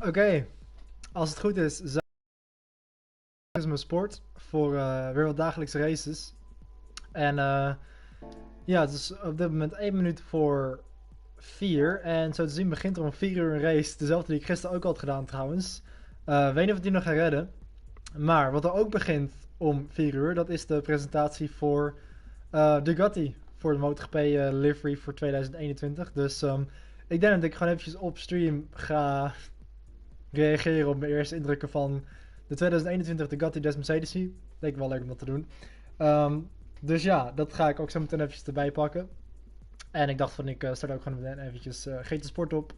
Oké, als het goed is, zijn Gran Turismo Sport voor weer wat dagelijkse races. En ja, het is op dit moment 1 minuut voor 4. En zo te zien begint er om 4 uur een race. Dezelfde die ik gisteren ook al had gedaan trouwens. Weet niet of ik die nog ga redden. Maar wat er ook begint om 4 uur, dat is de presentatie voor Ducati. Voor de MotoGP livery voor 2021. Dus ik denk dat ik gewoon eventjes op stream ga reageren op mijn eerste indrukken van de 2021 Bugatti Mercedes. Leek wel leuk om dat te doen. Dus ja, dat ga ik ook zo meteen eventjes erbij pakken. En ik dacht van ik start ook gewoon meteen eventjes GT Sport op.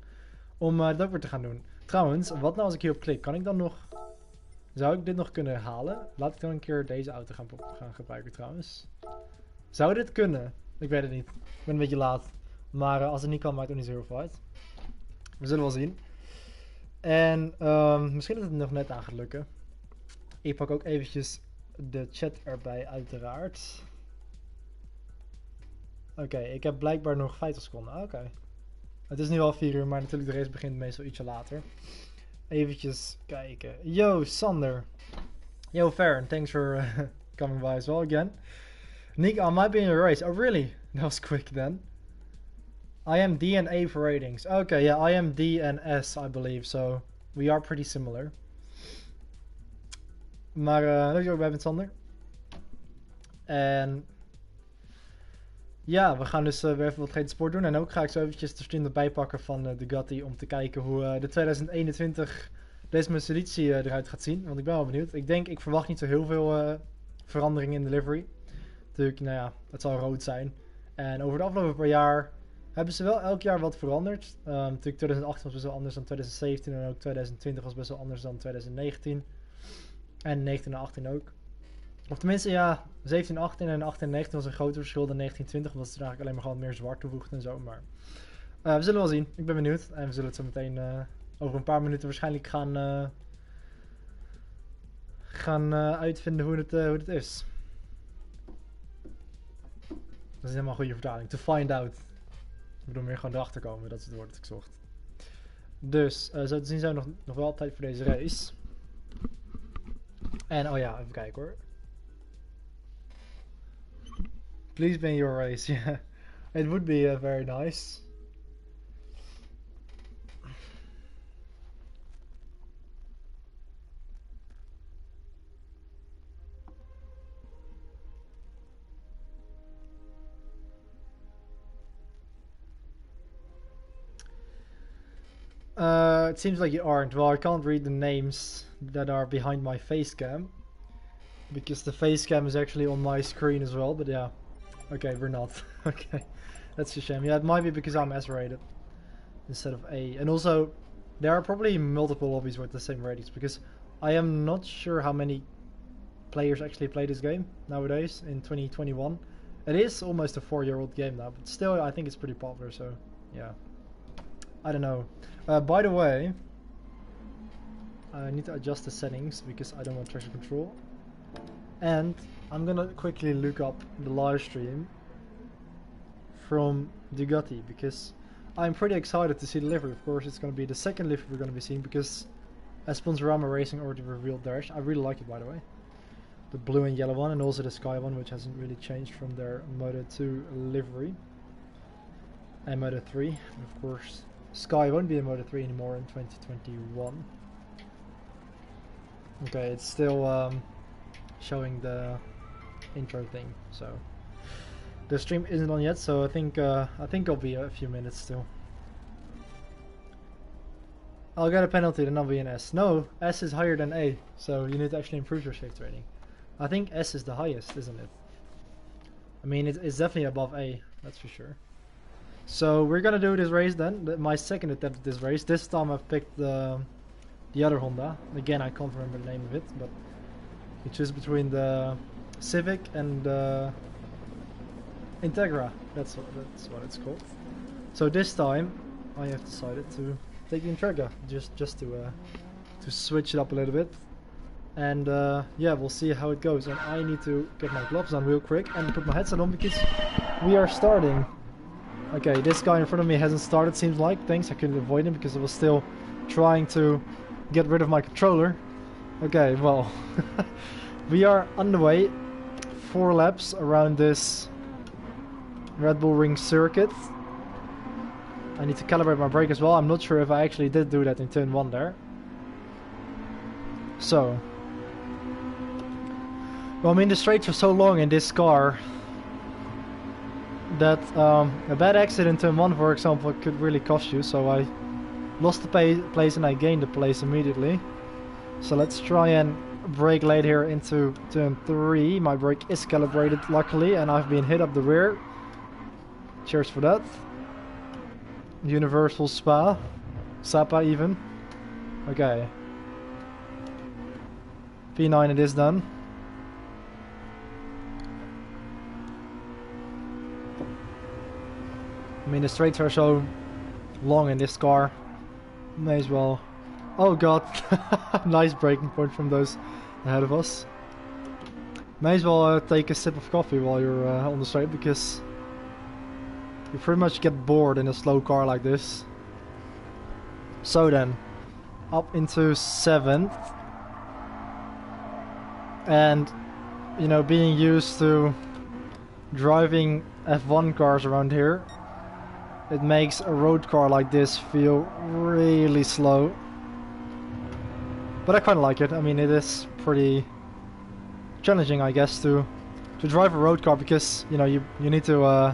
Om dat ook weer te gaan doen. Trouwens, wat nou als ik hierop klik? Kan ik dan nog... Zou ik dit nog kunnen herhalen? Laat ik dan een keer deze auto gaan gebruiken trouwens. Zou dit kunnen? Ik weet het niet. Ik ben een beetje laat. Maar als het niet kan, maakt het ook niet zo heel veel uit. We zullen wel zien. En misschien dat het nog net aan gaat lukken. Ik pak ook eventjes de chat erbij uiteraard. Oké, ik heb blijkbaar nog 50 seconden. Oké. Het is nu al 4 uur, maar natuurlijk de race begint meestal ietsje later. Eventjes kijken. Yo, Sander. Yo, Farron. Thanks for coming by as well again. Nick, I might be in a race. Oh, really? That was quick then. I am D and A for ratings. Okay, yeah, I am D and S, I believe. So, we are pretty similar. Maar, leuk dat je ook bij bent, Sander. En... ja, we gaan dus weer even wat GT Sport doen. En ook ga ik zo eventjes de stream erbij pakken van de Ducati. Om te kijken hoe de 2021 deze Mercedes eruit gaat zien. Want ik ben wel benieuwd. Ik verwacht niet zo heel veel veranderingen in de livery. Natuurlijk, nou ja, het zal rood zijn. En over de afgelopen paar jaar hebben ze wel elk jaar wat veranderd. Natuurlijk 2018 was best wel anders dan 2017. En ook 2020 was best wel anders dan 2019. En 19 en 18 ook. Of tenminste, ja, 17, 18 en 18 en 19 was een groter verschil dan 1920. Omdat ze er eigenlijk alleen maar gewoon meer zwart toevoegden en zo. Maar we zullen wel zien. Ik ben benieuwd. En we zullen het zo meteen over een paar minuten waarschijnlijk gaan uitvinden hoe het is. Dat is helemaal een goede vertaling. To find out. Ik bedoel meer gewoon erachter komen. Dat is het woord dat ik zocht. Dus, zo te zien zijn we nog wel op tijd voor deze race. En, oh ja, even kijken hoor. Please be in your race, yeah. It would be very nice. It seems like you aren't. Well, I can't read the names that are behind my face cam. Because the face cam is actually on my screen as well, but yeah. Okay, we're not. Okay, that's a shame. Yeah, it might be because I'm S rated instead of A. And also, there are probably multiple lobbies with the same ratings, because I am not sure how many players actually play this game nowadays in 2021. It is almost a 4-year-old game now, but still I think it's pretty popular, so yeah. I don't know. By the way, I need to adjust the settings because I don't want traction control. And I'm gonna quickly look up the live stream from Ducati because I'm pretty excited to see the livery. Of course, it's gonna be the second livery we're gonna be seeing because as Sponsorama Racing already revealed theirs. I really like it, by the way. The blue and yellow one, and also the sky one, which hasn't really changed from their Moto 2 livery. And Moto 3, and of course, Sky won't be in Moto 3 anymore in 2021. Okay, it's still showing the intro thing, so the stream isn't on yet. So I think I'll be a few minutes still. I'll get a penalty, then I'll be an S. No, S is higher than A, so you need to actually improve your safety rating. I think S is the highest, isn't it? I mean, it's definitely above A, that's for sure. So we're gonna do this race then, my second attempt at this race. This time I've picked the other Honda. Again, I can't remember the name of it, but you choose between the Civic and the Integra. That's what it's called. So this time I have decided to take the Integra just to switch it up a little bit. And yeah, we'll see how it goes. And I need to get my gloves on real quick and put my headset on because we are starting. Okay, this guy in front of me hasn't started, seems like. Thanks, I couldn't avoid him because I was still trying to get rid of my controller. Okay, well, we are on the way. 4 laps around this Red Bull Ring circuit. I need to calibrate my brake as well. I'm not sure if I actually did do that in turn 1 there. So, well, I mean, the straights are so long in this car that a bad exit in turn 1, for example, could really cost you. So I lost the place and I gained the place immediately. So let's try and brake late here into turn 3. My brake is calibrated luckily and I've been hit up the rear. Cheers for that. Universal Sapa even. Okay. P9 it is done. I mean, the straights are so long in this car. May as well. Oh god. Nice braking point from those ahead of us. May as well take a sip of coffee while you're on the straight, because you pretty much get bored in a slow car like this. So then, up into 7th. And, you know, being used to driving F1 cars around here, it makes a road car like this feel really slow. But I kind of like it. I mean, it is pretty challenging, I guess, to drive a road car, because, you know, you need to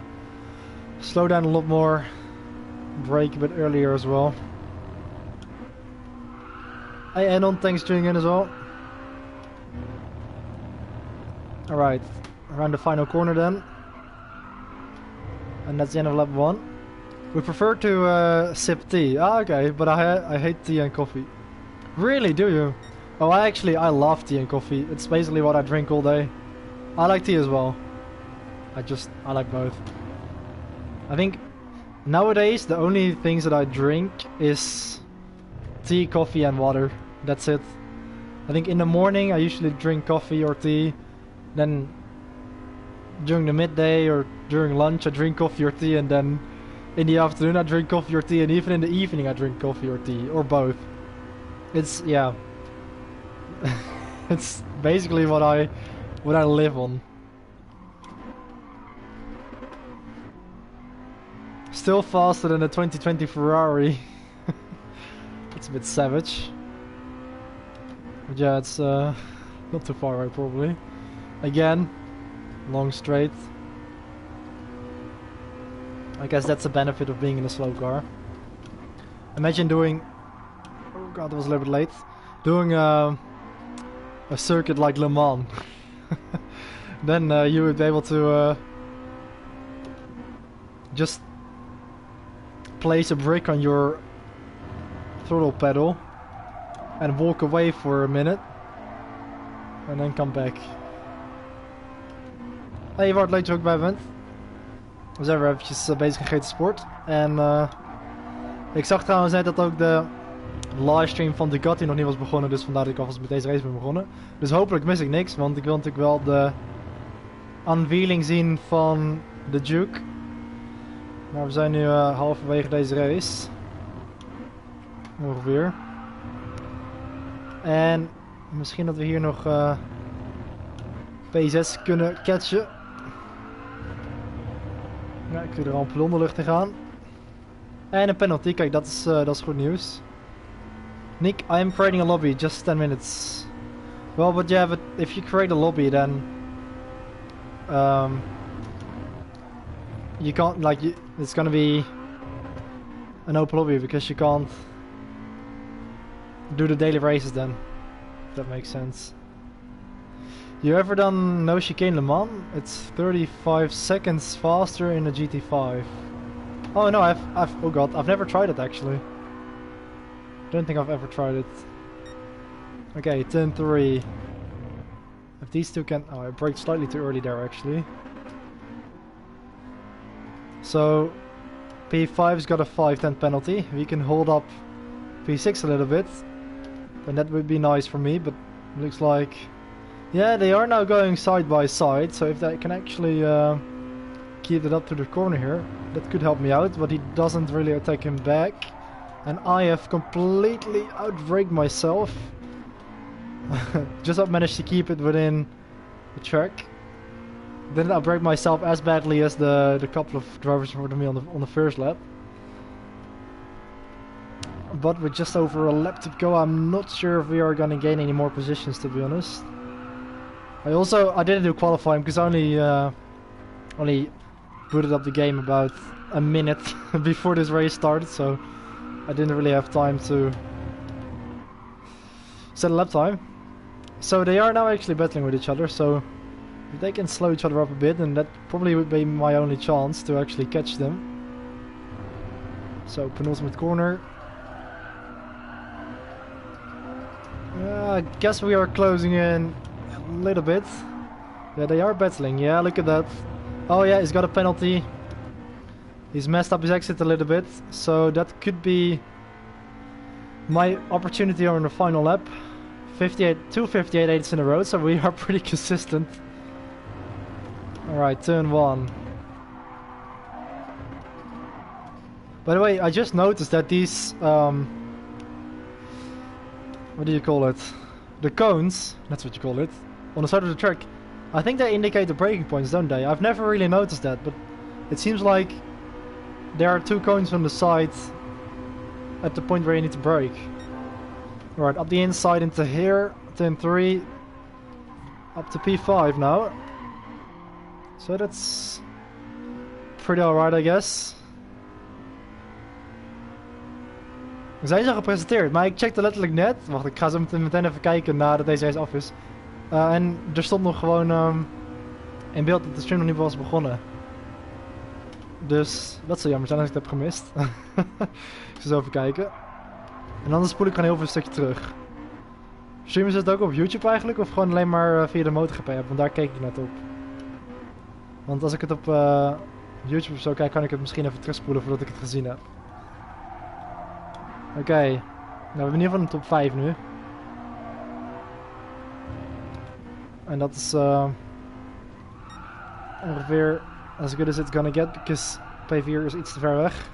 slow down a lot more, brake a bit earlier as well. Hey, Anon, thanks for tuning in as well. Alright, around the final corner then. And that's the end of lap 1. We prefer to sip tea. Ah, okay, but I hate tea and coffee. Really, do you? Oh, I love tea and coffee. It's basically what I drink all day. I like tea as well. I like both. I think nowadays the only things that I drink is tea, coffee and water. That's it. I think in the morning I usually drink coffee or tea. Then during the midday or during lunch I drink coffee or tea, and then in the afternoon I drink coffee or tea, and even in the evening I drink coffee or tea, or both. It's, yeah. It's basically what I live on. Still faster than the 2020 Ferrari. It's a bit savage. But yeah, it's not too far away probably. Again, long straight. I guess that's the benefit of being in a slow car. Imagine doing... Oh god, that was a little bit late. Doing a circuit like Le Mans. Then you would be able to just place a brake on your throttle pedal and walk away for a minute. En dan come back. Hey, je wordt leuk dat je ook bij bent. We zijn weer eventjes bezig in GT Sport. En ik zag trouwens net dat ook de livestream van Ducati nog niet was begonnen. Dus vandaar dat ik alvast met deze race ben begonnen. Dus hopelijk mis ik niks. Want ik wil natuurlijk wel de unveiling zien van de Duke. Maar we zijn nu halverwege deze race. Ongeveer. En misschien dat we hier nog P6 kunnen catchen. Ja, ik wil er al een pelon de lucht in gaan. En een penalty, kijk, dat is goed nieuws. Nick, I am creating a lobby, just 10 minutes. Well, but yeah, but if you create a lobby, then you can't, like, it's gonna be an open lobby because you can't do the daily races then. If that makes sense. You ever done no chicane Le Mans? It's 35 seconds faster in a GT5. Oh no, oh god, I've never tried it actually. Don't think I've ever tried it. Okay, turn 3. If these two can... Oh, I braked slightly too early there actually. So, P5's got a 5-10 penalty. We can hold up P6 a little bit. And that would be nice for me, but looks like... Yeah, they are now going side by side, so if they can actually keep it up to the corner here, that could help me out, but he doesn't really attack him back. And I have completely outbraked myself. Just managed to keep it within the track. Didn't outbrake myself as badly as the couple of drivers in front of me on the first lap. But with just over a lap to go, I'm not sure if we are gonna gain any more positions, to be honest. I didn't do qualifying because I only booted up the game about a minute before this race started, so I didn't really have time to set a lap time. So they are now actually battling with each other, so if they can slow each other up a bit, and that probably would be my only chance to actually catch them. So penultimate corner. I guess we are closing in a little bit. Yeah, they are battling. Yeah, look at that. Oh yeah, he's got a penalty. He's messed up his exit a little bit, so that could be my opportunity on the final lap. 2 58.8s in a row, so we are pretty consistent. Alright, turn 1. By the way, I just noticed that these what do you call it? The cones, that's what you call it, on the side of the track, I think they indicate the braking points, don't they? I've never really noticed that, but it seems like there are 2 cones on the side at the point where you need to brake. Right, up the inside into here, turn 3, up to P5 now. So that's pretty alright, I guess. We zijn zo gepresenteerd, maar ik checkte letterlijk net. Wacht, ik ga zo meteen even kijken nadat deze race af is. En er stond nog gewoon in beeld dat de stream nog niet was begonnen. Dus dat zou jammer zijn als ik het heb gemist. Ik zal zo even kijken. En anders spoel ik gewoon heel veel een stukje terug. Streamen ze het ook op YouTube eigenlijk? Of gewoon alleen maar via de MotoGP app? Want daar keek ik net op. Want als ik het op YouTube of zo kijk, kan ik het misschien even terugspoelen voordat ik het gezien heb. Oké, nou, we hebben in ieder geval een top 5 nu. En dat is ongeveer as good as it's gonna get, because P4 is iets te ver weg.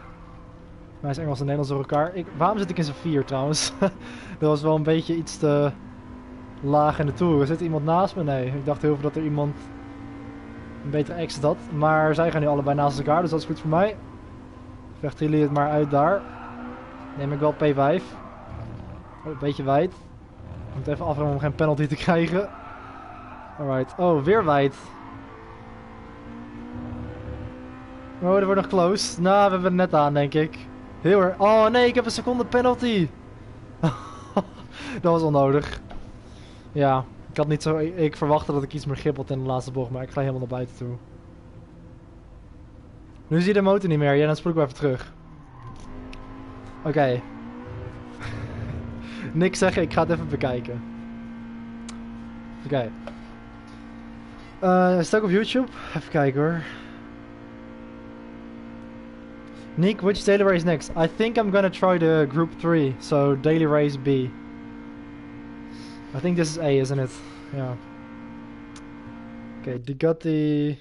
Wij zijn Engels en Nederlands door elkaar. Waarom zit ik in z'n 4 trouwens? Dat was wel een beetje iets te laag in de toer. Zit iemand naast me? Nee, ik dacht heel veel dat er iemand een betere exit had. Maar zij gaan nu allebei naast elkaar, dus dat is goed voor mij. Vechten jullie het maar uit daar. Neem ik wel P5. Oh, een beetje wijd. Ik moet even afremmen om geen penalty te krijgen. Alright. Oh, weer wijd. Oh, er wordt nog close. Nou, we hebben het net aan, denk ik. Heel erg. Oh nee, ik heb een seconde penalty. Dat was onnodig. Ja, ik had niet zo. Ik verwachtte dat ik iets meer grip had in de laatste bocht, maar ik ga helemaal naar buiten toe. Nu zie je de motor niet meer. Ja, dan spoel ik wel even terug. Oké. Niks zeggen, ik ga het even bekijken. Oké. Is het ook op YouTube? Even kijken hoor. Nick, which daily race next? I think I'm gonna try the group 3, so daily race B. I think this is A, isn't it? Yeah. Okay, Ducati.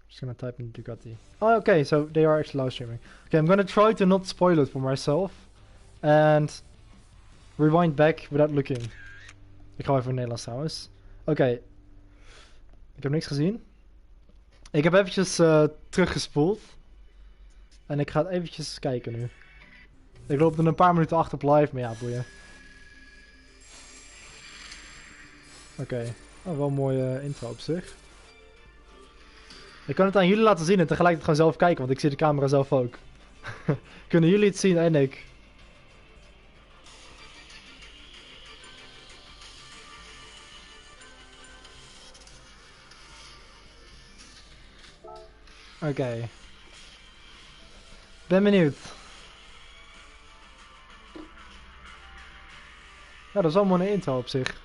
Just gonna type in Ducati. Oh, okay, so they are actually live streaming. Okay, I'm gonna try to not spoil it for myself. And rewind back without looking. Ik ga even in Nederlands trouwens. Oké. Ik heb niks gezien. Ik heb eventjes teruggespoeld. En ik ga het eventjes kijken nu. Ik loop er een paar minuten achter op live, maar ja, boeien. Oké. Oh, wel een mooie intro op zich. Ik kan het aan jullie laten zien en tegelijkertijd gewoon zelf kijken, want ik zie de camera zelf ook. Kunnen jullie het zien en ik? Oké. Ben benieuwd. Ja, dat is wel een mooie intro op zich.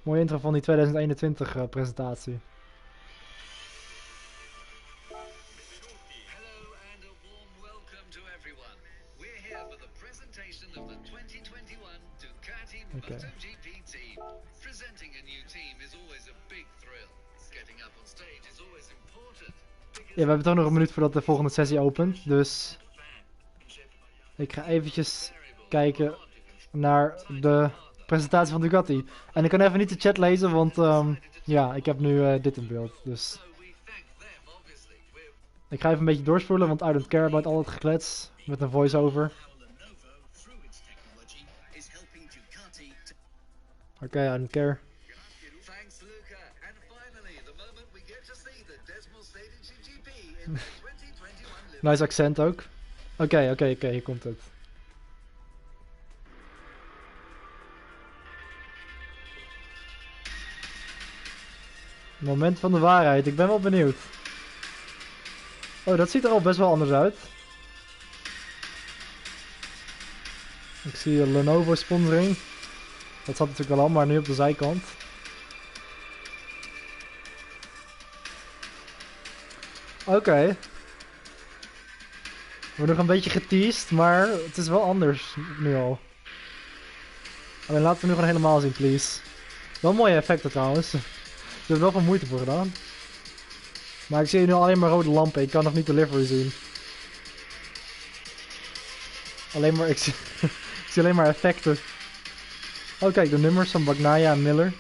Mooie intro van die 2021 presentatie. Okay. Ja, we hebben toch nog een minuut voordat de volgende sessie opent, dus Ik ga eventjes kijken naar de presentatie van Ducati. En ik kan even niet de chat lezen, want ja, ik heb nu dit in beeld. Dus ik ga even een beetje doorspoelen, want I don't care about al het geklets met een voice-over. Oké, I don't care. Nice accent ook. Oké, hier komt het. Moment van de waarheid, ik ben wel benieuwd. Oh, dat ziet er al best wel anders uit. Ik zie Lenovo sponsoring. Dat zat natuurlijk wel al, maar nu op de zijkant. Oké. We worden nog een beetje geteased, maar het is wel anders nu al. Alleen laten we nu gewoon helemaal zien, please. Wel mooie effecten trouwens. Er is wel veel moeite voor gedaan. Maar ik zie nu alleen maar rode lampen. Ik kan nog niet de livery zien. Alleen maar, ik zie alleen maar effecten. Oh kijk, de nummers van Bagnaia en Miller.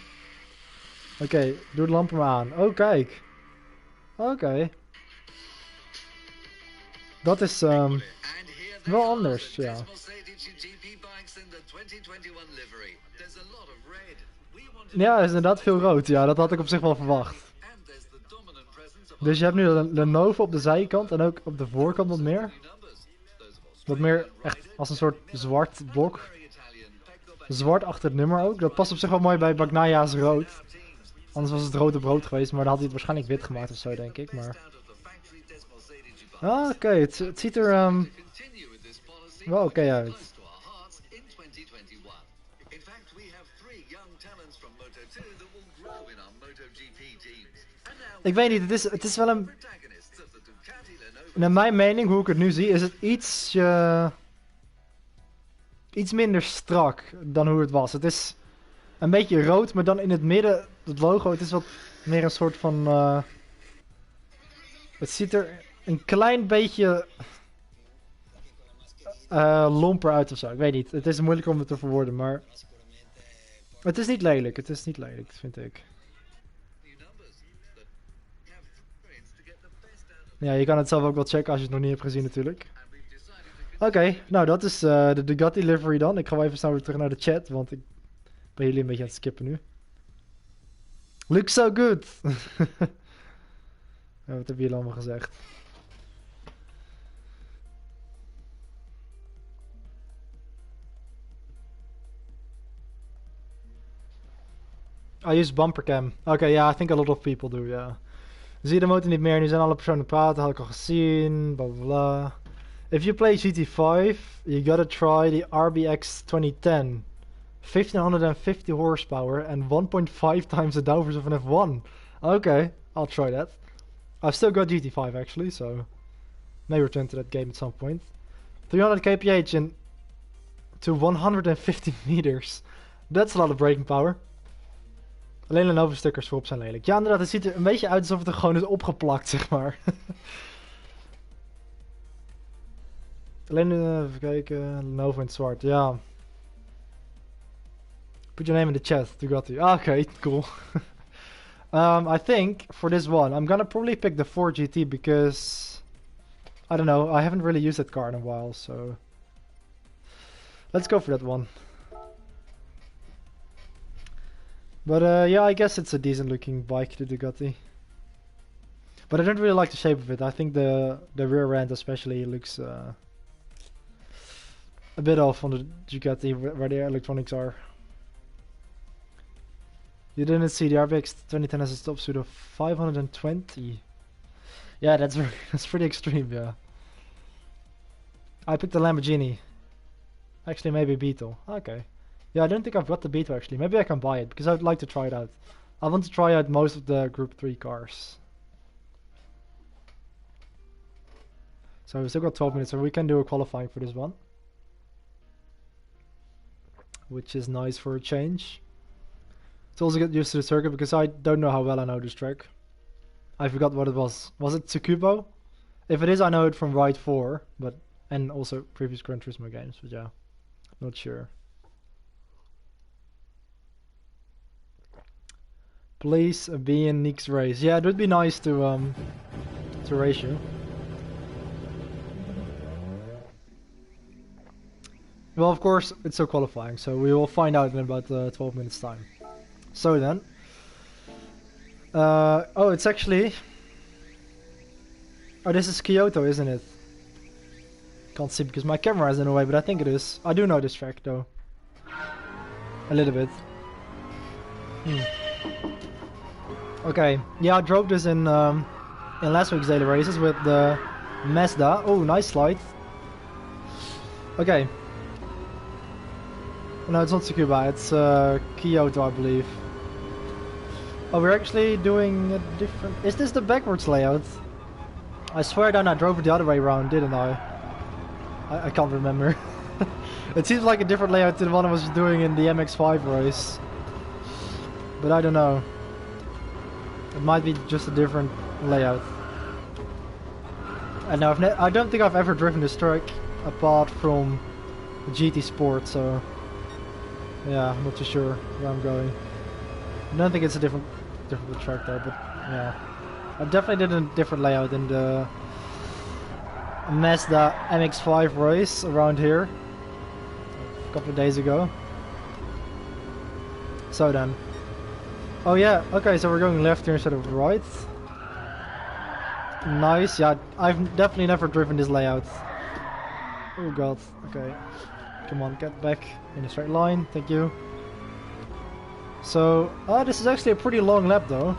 Oké, doe de lampen maar aan. Oh kijk. Oké. Dat is wel anders, ja. Ja, is inderdaad veel rood. Ja, dat had ik op zich wel verwacht. Dus je hebt nu de Lenovo op de zijkant en ook op de voorkant wat meer. Wat meer echt als een soort zwart blok. Zwart achter het nummer ook. Dat past op zich wel mooi bij Bagnaia's rood. Anders was het rood op rood geweest, maar dan had hij het waarschijnlijk wit gemaakt of zo, denk ik. Maar... Ah, oké. Het ziet er wel oké uit. Ik weet niet, het is wel een... Naar mijn mening, hoe ik het nu zie, is het iets minder strak dan hoe het was. Het is een beetje rood, maar dan in het midden, het logo, het is wat meer een soort van... het ziet er een klein beetje lomper uit of zo. Ik weet niet, het is moeilijk om het te verwoorden, maar... Het is niet lelijk, vind ik. Ja, je kan het zelf ook wel checken als je het nog niet hebt gezien natuurlijk. Oké, nou dat is de Ducati livery dan. Ik ga wel even snel weer terug naar de chat, want ik ben jullie een beetje aan het skippen nu. Looks so good! Ja, wat hebben jullie allemaal gezegd? I use bumper cam. Oké, ja, I think a lot of people do, ja. Zie je de motor niet meer, nu zijn alle personen praten, had ik al gezien, bla bla bla. If you play GT5, you gotta try the RBX 2010. 1550 horsepower and 1.5 times the downforce of an F1. Okay, I'll try that. I've still got GT5 actually, so may return to that game at some point. 300 kph in to 150 meters. That's a lot of braking power. Alleen Lenovo stickers voorop zijn lelijk. Ja, inderdaad, het ziet er een beetje uit alsof het er gewoon is opgeplakt, zeg maar. Alleen even kijken, Lenovo in het zwart, ja. Put your name in the chat, Ducati. Ah, okay, cool. I think for this one, I'm gonna probably pick the 4 GT because I don't know, I haven't really used that car in a while, so let's go for that one. But yeah, I guess it's a decent looking bike, the Ducati. But I don't really like the shape of it. I think the rear end especially looks a bit off on the Ducati where the electronics are. You didn't see the RBX 2010 has a top speed of 520. Yeah, that's pretty extreme, yeah. I picked the Lamborghini. Actually, maybe Beetle. Okay. Yeah, I don't think I've got the Beetle actually. Maybe I can buy it because I would like to try it out. I want to try out most of the Group 3 cars. So we've still got 12 minutes, so we can do a qualifying for this one. Which is nice for a change. To also get used to the circuit because I don't know how well I know this track. I forgot what it was. Was it Tsukubo? If it is, I know it from Ride 4, but And also previous Gran Turismo games, but yeah, not sure. Please be in Nick's race. Yeah, it would be nice to race you. Well, of course, it's still qualifying, so we will find out in about 12 minutes time. So then, oh, it's actually, oh, this is Kyoto, isn't it? Can't see because my camera is in the way, but I think it is. I do know this track though, a little bit. Okay, yeah, I drove this in last week's daily races with the Mazda. Oh, nice slide. Okay. No, it's not Tsukuba, it's Kyoto, I believe. Oh, we're actually doing a different... Is this the backwards layout? I swear down I drove it the other way around, didn't I? I can't remember. It seems like a different layout to the one I was doing in the MX-5 race. But I don't know. It might be just a different layout. And now I don't think I've ever driven this track apart from the GT Sport, so yeah, I'm not too sure where I'm going. I don't think it's a different track there, but yeah, I definitely did a different layout in the Mazda MX-5 race around here a couple of days ago. So then. Oh yeah, okay, so we're going left here instead of right. Nice, yeah, I've definitely never driven this layout. Oh god, okay. Come on, get back in a straight line, thank you. So, this is actually a pretty long lap though.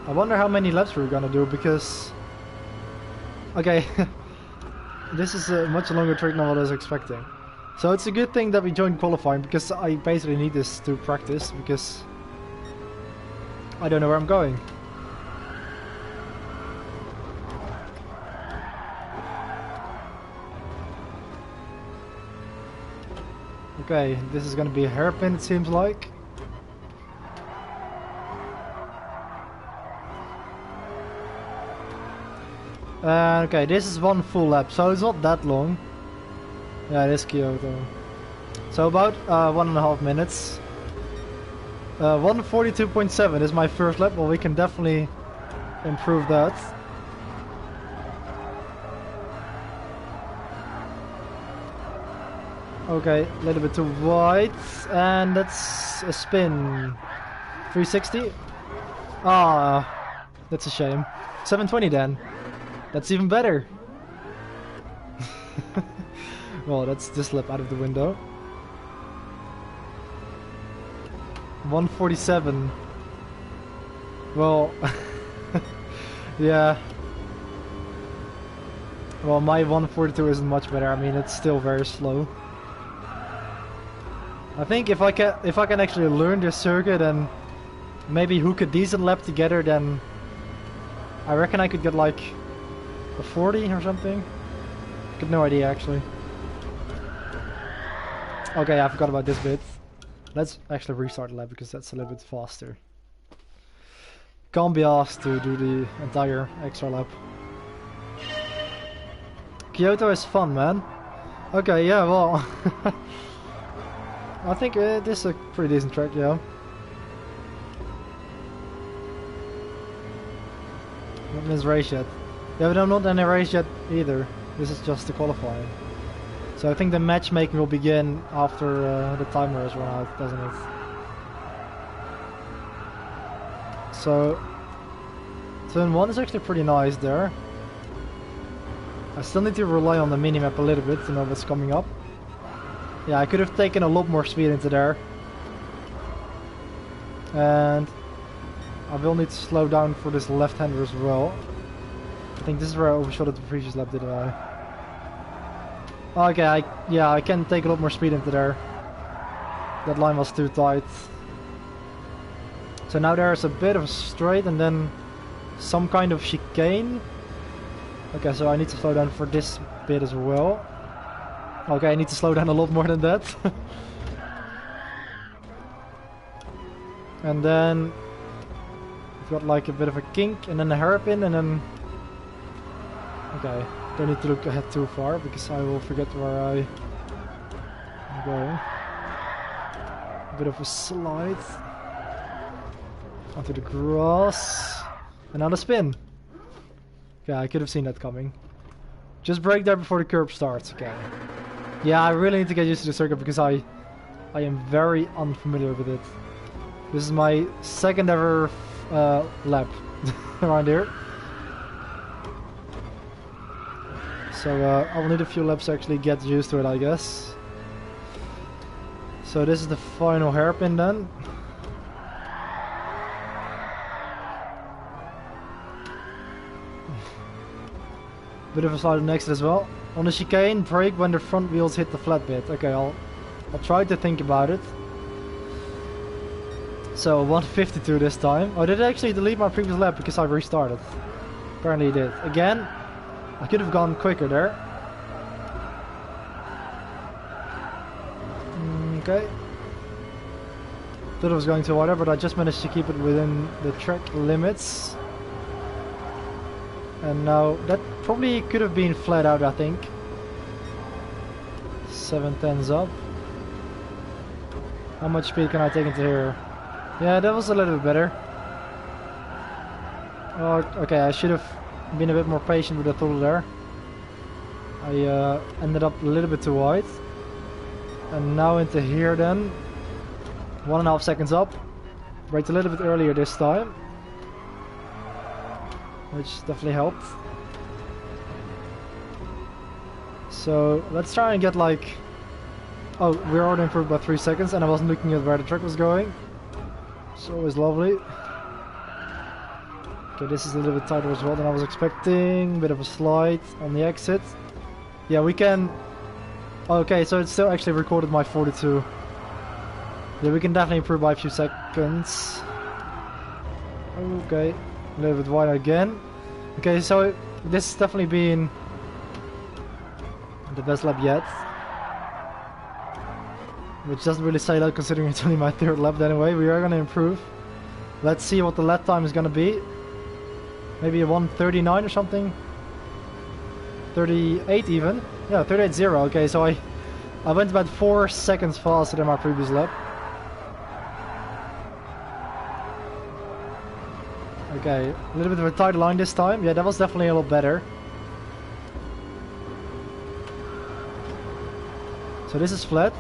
I wonder how many laps we're gonna do because... Okay, this is a much longer track than what I was expecting. So it's a good thing that we joined qualifying because I basically need this to practice because... I don't know where I'm going. Okay, this is gonna be a hairpin, it seems like. Okay, this is one full lap, so it's not that long. Yeah, it is Kyoto. So about 1.5 minutes. 1:42.7 is my first lap, well we can definitely improve that. Okay, a little bit too wide, and that's a spin. 360? Ah, that's a shame. 720 then. That's even better. Well, that's this lap out of the window. 147. Well, yeah. Well, my 142 isn't much better. I mean, it's still very slow. I think if I can actually learn this circuit and maybe hook a decent lap together, then I reckon I could get like a 40 or something. Got no idea actually. Okay, I forgot about this bit. Let's actually restart the lap because that's a little bit faster. Can't be asked to do the entire extra lap. Kyoto is fun, man. Okay, yeah, well. I think this is a pretty decent track, yeah. Not in this race yet. Yeah, but I'm not in a race yet either. This is just the qualifying. So I think the matchmaking will begin after the timer is run out, doesn't it? So turn 1 is actually pretty nice there. I still need to rely on the minimap a little bit to know what's coming up. Yeah, I could have taken a lot more speed into there. And I will need to slow down for this left-hander as well. I think this is where I overshot at the previous lap, didn't I? Okay, I can take a lot more speed into there. That line was too tight. So now there's a bit of a straight and then some kind of chicane. Okay, so I need to slow down for this bit as well. Okay, I need to slow down a lot more than that. And then we've got like a bit of a kink and then a hairpin and then... Okay. Don't need to look ahead too far because I will forget where I'm going. A bit of a slide onto the grass. Another spin. Yeah, I could have seen that coming. Just brake there before the curb starts. Okay. Yeah, I really need to get used to the circuit because I am very unfamiliar with it. This is my second ever lap around here. So I will need a few laps to actually get used to it, I guess. So this is the final hairpin then. Bit of a slide on exit as well. On the chicane, brake when the front wheels hit the flat bit. Okay, I'll try to think about it. So 152 this time. Oh, did I actually delete my previous lap because I restarted? Apparently it did. Again, I could have gone quicker there. Okay. Thought it was going to wider, but I just managed to keep it within the track limits. And now that probably could have been flat out, I think. 7/10s up. How much speed can I take into here? Yeah, that was a little bit better. Oh, okay, I should have been a bit more patient with the throttle there. I ended up a little bit too wide. And now into here then. 1.5 seconds up. Braked a little bit earlier this time. Which definitely helped. So let's try and get like... Oh, we're already improved by 3 seconds and I wasn't looking at where the truck was going. It's always lovely. Okay, this is a little bit tighter as well than I was expecting. Bit of a slide on the exit. Yeah, we can... Okay, so it still actually recorded my 42. Yeah, we can definitely improve by a few seconds. Okay, a little bit wider again. Okay, so this has definitely been the best lap yet. Which doesn't really say that considering it's only my third lap anyway. We are going to improve. Let's see what the lap time is going to be. Maybe a 1:39 or something. 38 even. Yeah, 38.0. Okay, so I went about 4 seconds faster than my previous lap. Okay, a little bit of a tight line this time. Yeah, that was definitely a lot better. So this is flat.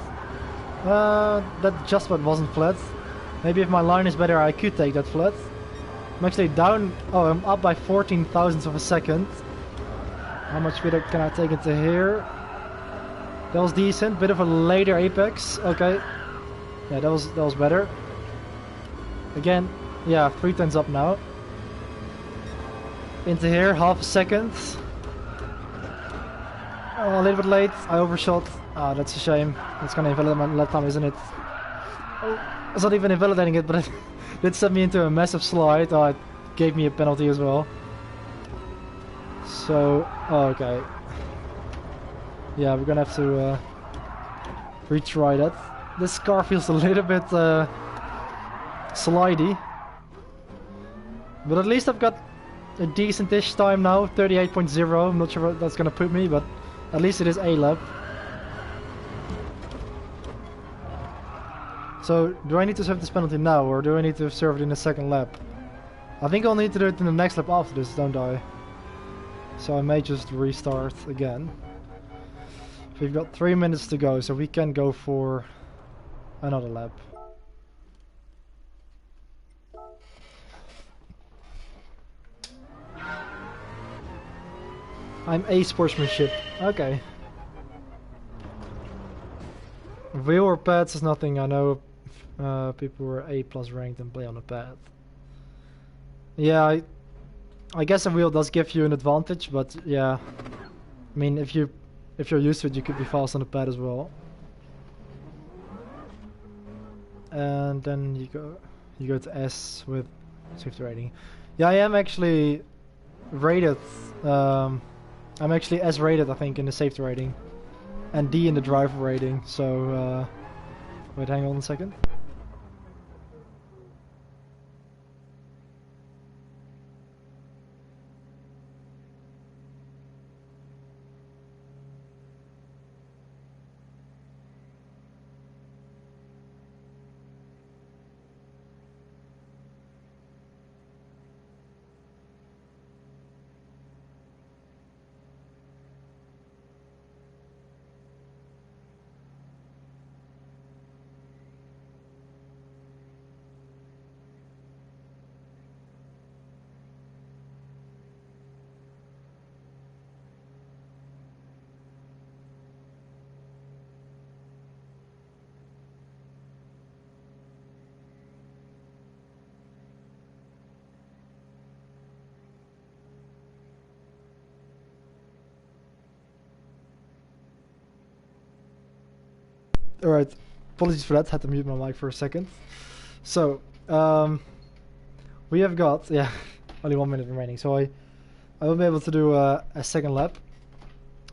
That just what wasn't flat. Maybe if my line is better I could take that flat. I'm actually down... Oh, I'm up by 14 thousandths of a second. How much speed can I take into here? That was decent. Bit of a later apex. Okay. Yeah, that was better. Again, yeah, 3/10 up now. Into here, half a second. Oh, a little bit late. I overshot. Ah, that's a shame. It's gonna invalidate my lap time, isn't it? Oh, it's not even invalidating it, but it did send me into a massive slide. Oh, it gave me a penalty as well. So, oh, okay. Yeah, we're gonna have to retry that. This car feels a little bit slidey. But at least I've got a decent-ish time now, 38.0. I'm not sure what that's gonna put me, but at least it is a lap. So, do I need to serve this penalty now, or do I need to serve it in the second lap? I think I'll need to do it in the next lap after this, don't I? So I may just restart again. We've got 3 minutes to go, so we can go for another lap. I'm A sportsmanship. Okay. Wheel or pads is nothing. I know people who are A+ ranked and play on a pad. Yeah, I guess a wheel does give you an advantage, but yeah, I mean if you're used to it, you could be fast on the pad as well. And then you go to S with safety rating. Yeah, I am actually rated. I'm actually S rated, I think, in the safety rating, and D in the driver rating. So wait, hang on a second. Alright, apologies for that, had to mute my mic for a second. So, we have got, yeah, only 1 minute remaining, so I will be able to do a second lap,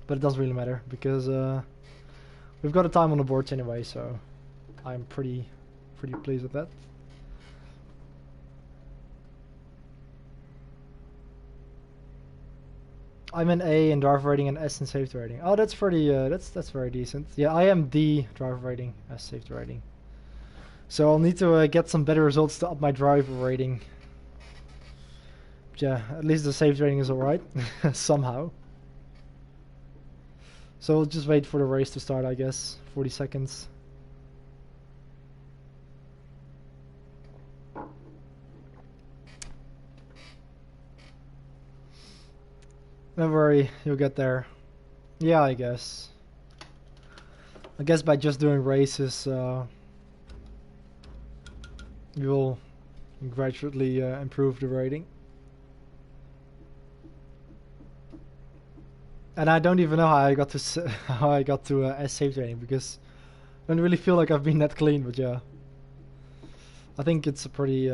but it doesn't really matter, because we've got a time on the boards anyway, so I'm pretty pleased with that. I'm an A in driver rating and S in safety rating. Oh, that's pretty. That's very decent. Yeah, I am D driver rating, S safety rating. So I'll need to get some better results to up my driver rating. But yeah, at least the safety rating is alright somehow. So we'll just wait for the race to start, I guess. 40 seconds. Don't worry, you'll get there. Yeah, I guess. I guess by just doing races, you will gradually improve the rating. And I don't even know how I got to S safety rating, because I don't really feel like I've been that clean. But yeah, I think it's a pretty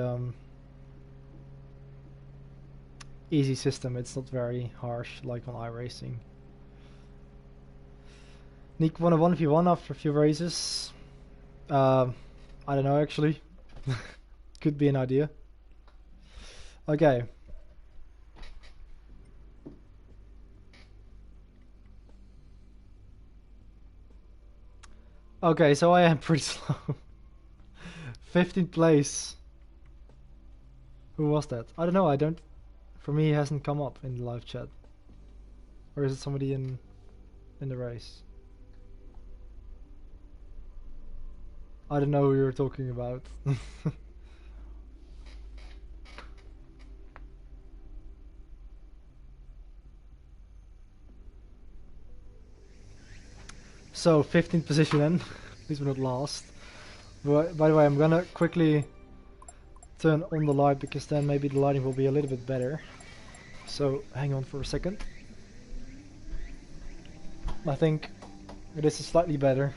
easy system. It's not very harsh like on iRacing. Nick won a 1v1 after a few races. I don't know actually. Could be an idea. Okay. Okay, so I am pretty slow. 15th place. Who was that? I don't know, I don't... For me, he hasn't come up in the live chat. Or is it somebody in the race? I don't know who you're talking about. So, 15th position then. At least we're not last. But, by the way, I'm gonna quickly turn on the light, because then maybe the lighting will be a little bit better. So, hang on for a second. I think this is slightly better.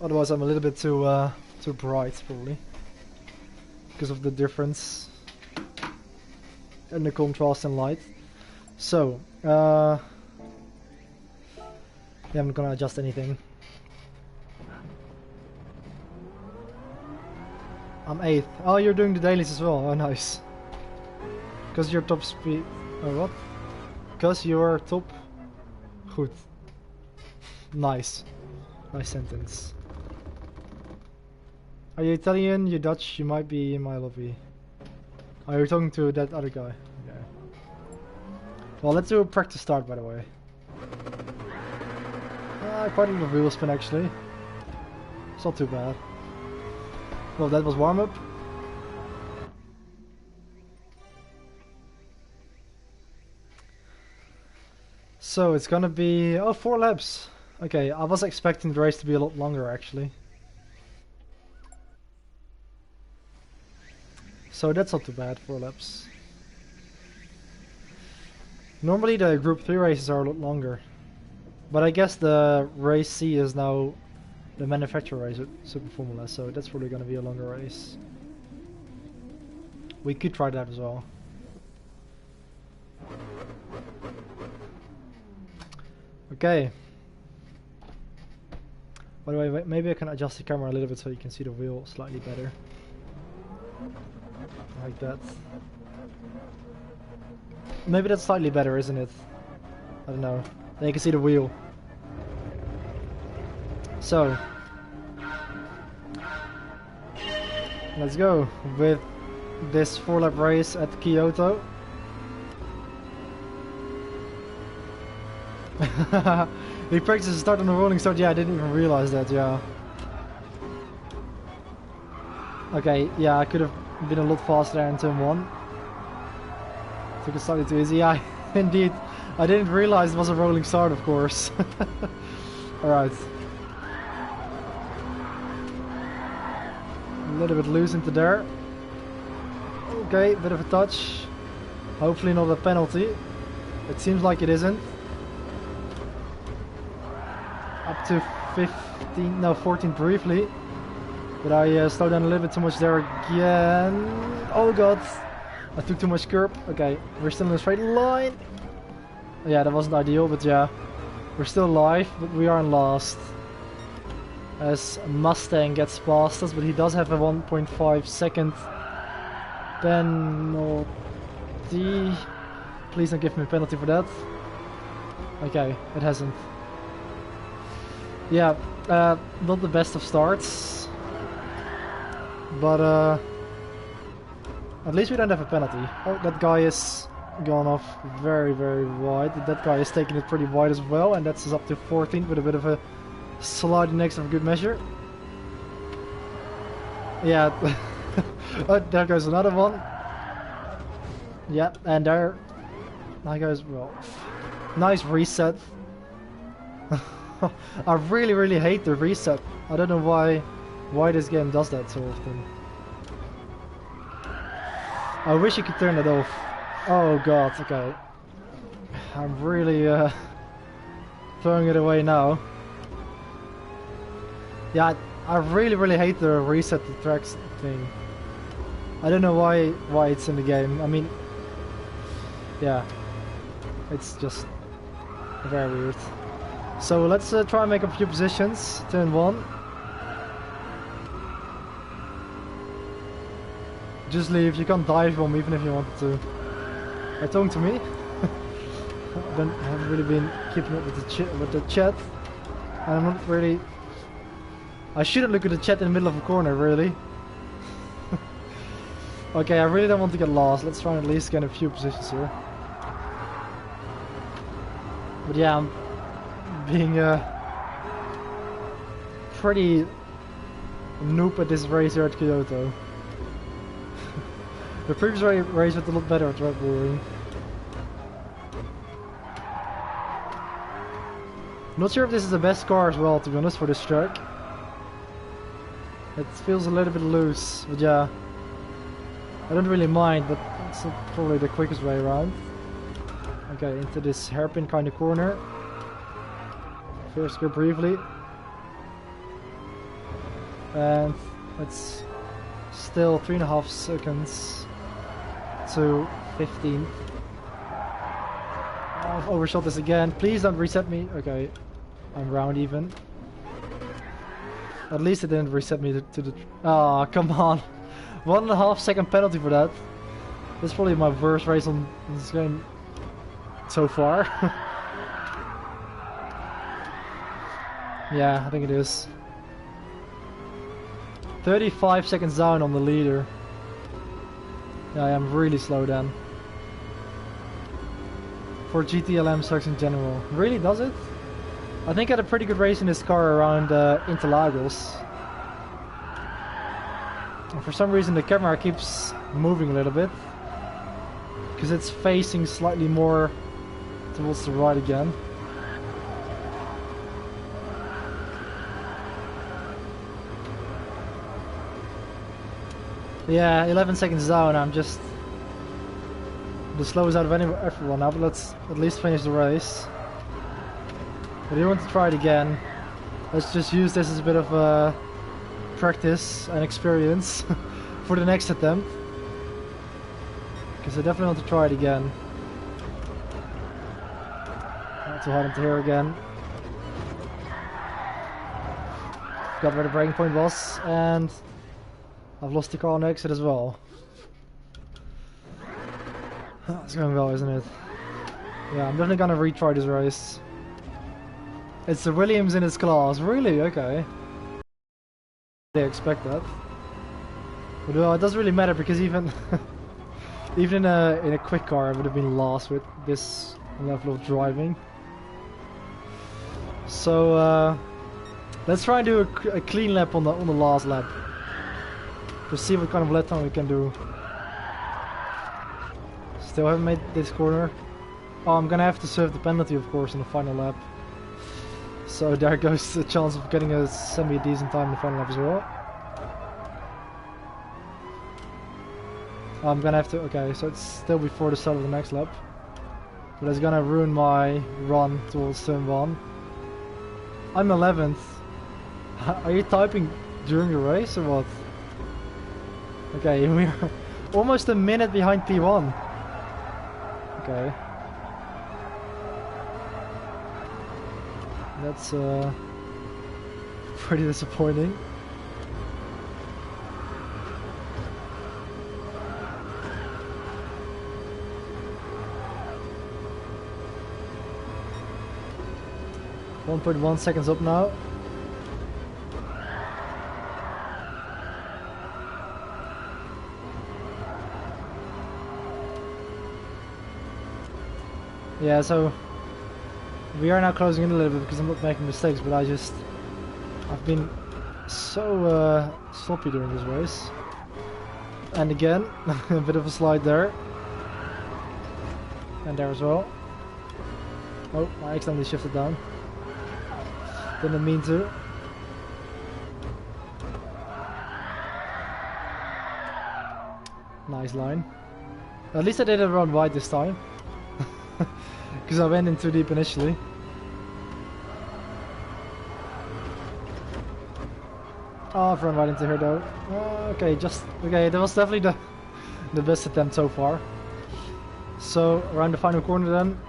Otherwise I'm a little bit too bright, probably. Because of the difference in the contrast and light. So, yeah, I'm not gonna adjust anything. I'm 8th. Oh, you're doing the dailies as well. Oh, nice. Because you're top speed. Oh, what? Because you're top. Good. Nice. Nice sentence. Are you Italian? You Dutch? You might be in my lobby. Oh, you're talking to that other guy. Okay. Well, let's do a practice start, by the way. Quite a lot of wheel spin, actually. It's not too bad. Well, that was warm-up. So it's gonna be 4 laps. Okay, I was expecting the race to be a lot longer actually. So that's not too bad, 4 laps. Normally the Group 3 races are a lot longer. But I guess the race C is now the manufacturer race at Super Formula, so that's probably gonna be a longer race. We could try that as well. Okay. By the way, maybe I can adjust the camera a little bit so you can see the wheel slightly better. Like that. Maybe that's slightly better, isn't it? I don't know. Then you can see the wheel. So, let's go with this 4-lap race at Kyoto. He practiced to start on the rolling start. Yeah, I didn't even realize that. Yeah. Okay. Yeah, I could have been a lot faster there in turn 1. Took it slightly too easy. Yeah, indeed. I didn't realize it was a rolling start, of course. Alright. A little bit loose into there. Okay, bit of a touch. Hopefully not a penalty. It seems like it isn't. Up to 15, no 14 briefly. But I slowed down a little bit too much there again. Oh god, I took too much curb. Okay, we're still in a straight line. Yeah, that wasn't ideal, but yeah. We're still alive, but we are in last. As Mustang gets past us, but he does have a 1.5 second penalty. Please don't give me a penalty for that. Okay, it hasn't. Yeah, not the best of starts. But at least we don't have a penalty. Oh, that guy is gone off very, very wide. That guy is taking it pretty wide as well, and that's us up to 14th with a bit of a sliding next of good measure. Yeah, oh, there goes another one. Yeah, and there goes, well, nice reset. I really, really hate the reset. I don't know why this game does that so often. I wish you could turn it off. Oh god, okay. I'm really throwing it away now. Yeah, I really, really hate the reset the tracks thing. I don't know why it's in the game. I mean, yeah, it's just very weird. So let's try and make a few positions. Turn 1. Just leave. You can't dive bomb even if you wanted to. Are you talking to me? I haven't really been keeping up with the chat. And I'm not really. I shouldn't look at the chat in the middle of a corner, really. Okay, I really don't want to get lost. Let's try and at least get a few positions here. But yeah, I'm being pretty noob at this race here at Kyoto. The previous race was a lot better at Red Bull Ring. Not sure if this is the best car as well, to be honest, for this track. It feels a little bit loose, but yeah. I don't really mind, but it's not probably the quickest way around. Okay, into this hairpin kind of corner. First gear briefly. And it's still 3.5 seconds to 15. Oh, I've overshot this again. Please don't reset me. Okay, I'm round even. At least it didn't reset me to the... Ah, come on. 1.5 second penalty for that. This is probably my worst race on this game so far. Yeah, I think it is. 35 seconds down on the leader. Yeah, I am really slow then. For GTLM trucks in general. Really, does it? I think I had a pretty good race in this car around Interlagos. And for some reason the camera keeps moving a little bit. Because it's facing slightly more towards the right again. Yeah, 11 seconds down, I'm just the slowest out of everyone now, but let's at least finish the race. I do want to try it again. Let's just use this as a bit of practice and experience for the next attempt. Because I definitely want to try it again. Not too hard into here again. Got where the braking point was, and I've lost the car on exit as well. It's going well, isn't it? Yeah, I'm definitely gonna retry this race. It's the Williams in its class, really? Okay. They expect that. But well, it doesn't really matter because even even in a quick car I would have been lost with this level of driving. So let's try and do a clean lap on the last lap. To see what kind of lap time we can do. Still haven't made this corner. Oh, I'm gonna have to serve the penalty, of course, in the final lap. So there goes the chance of getting a semi-decent time in the final lap as well. I'm gonna have to... Okay, so it's still before the start of the next lap. But it's gonna ruin my run towards turn 1. I'm 11th. Are you typing during the race or what? Okay, we are almost a minute behind P1. Okay. That's pretty disappointing. .1 seconds up now. Yeah, so we are now closing in a little bit because I'm not making mistakes, but I've been so sloppy during this race. And again, a bit of a slide there. And there as well. Oh, I accidentally shifted down. Didn't mean to. Nice line. At least I didn't run wide this time. Because I went in too deep initially. Oh, I've run right into her though. Okay, okay, that was definitely the best attempt so far. So, around the final corner then.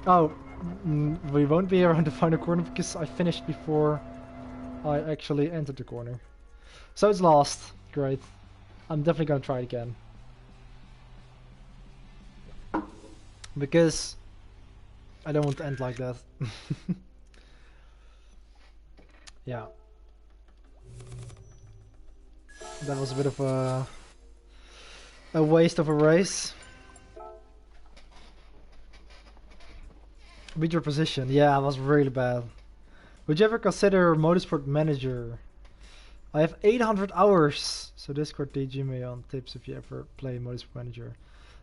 Oh, we won't be around the final corner because I finished before I actually entered the corner. So it's last. Great. I'm definitely gonna try it again. Because I don't want to end like that. Yeah. That was a bit of a waste of a race. Beat your position. Yeah, it was really bad. Would you ever consider Motorsport Manager? I have 800 hours. So Discord DG me on tips if you ever play Motorsport Manager.